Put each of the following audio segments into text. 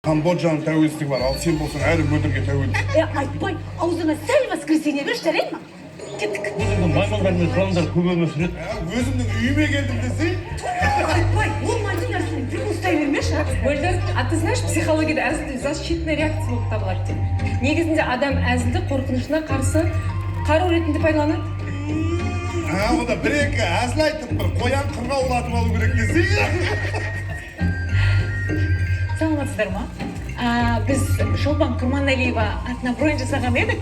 Камбоджаның тәуелсіздігі бар, ал сен болсаң әрі мөлдірге тәуелсіз. Айтпай, аузына сәл воскресенье берші, жарай ма? Кеттік. Өзімнің маймылдар мен құландар көп өмір сүреді. Өзімнің үйіме келдім десей? Айтпай, болмайтын нәрсені бір ұстай бермеші. Мөлдір, а ты знаешь, психологияда әзілді защитная реакция болып табылады деп. Негізінде адам әзілді қорқынышына қарсы қару ретінде пайдаланады. Онда бір-екі әзіл айтып, бір қоян қырғаулатып алу керек десей? Саламатсыздар ма? Біз Шолпан Құрманәлиева атына бронь жасаған едік.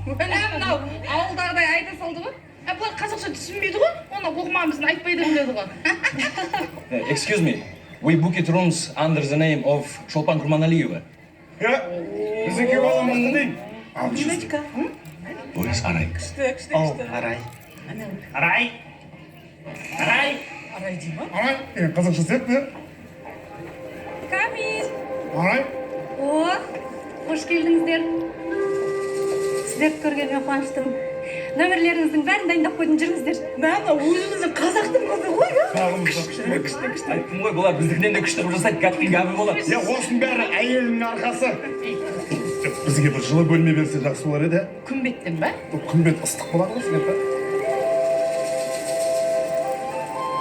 Мынау ауылдағыдай айта салды ғой. Бұлар қазақша түсінбейді ғой, оны оқымамызын айтпайды біледі ғой. Excuse me, we booked rooms under the name of Шолпан Құрманәлиева. Біздің баламызды дейін. Немечка? Борис Арай. Күшті. Арай. Арай. Арай. Арай дей ма? Арай, қазақша сияқты. Камиль. Арай. Қош келдіңіздер. Сіздерді көргеніме қуаныштым. Нөмірлеріңіздің бәрін дайындап қойдым, жүріңіздер. Мәна, өзіміздің қазақтың қызы ғой, Күшті. Айттым ғой, бұлар біздікінен де күшті қып жасайды, кәттің габы болады. Осының бәрі әйелінің арқасы. Бізге бір жылы бөлме берсе жақсы болар еді. Күнбеттен ба? Күнбет ыстық болады ғой сен.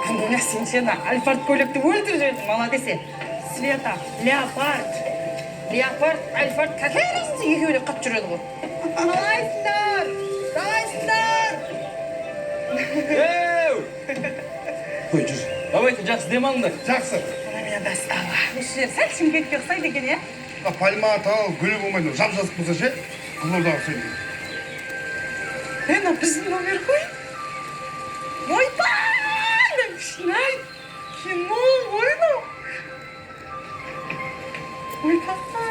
Андына сен альфард көйлекті өлтіріп жібердің, мала десе. Света, леопард, альфард, какая разница, екеуі де қатып жүреді ғой. Қалайсыңдар? Қой, жүр. Давайте, жақсы дем алыңдар. Жақсы. Мына бастала. Осы жер сәл Шымкентке ұқсайды екен, иә? Пальма тау, гүлі болмайды, жап-жазық болса ше, Қызылордаға сөйлейді. Мәна, біздің номер ғой? Ойбай! Шынай! Кино ғой, ну! Ойбай!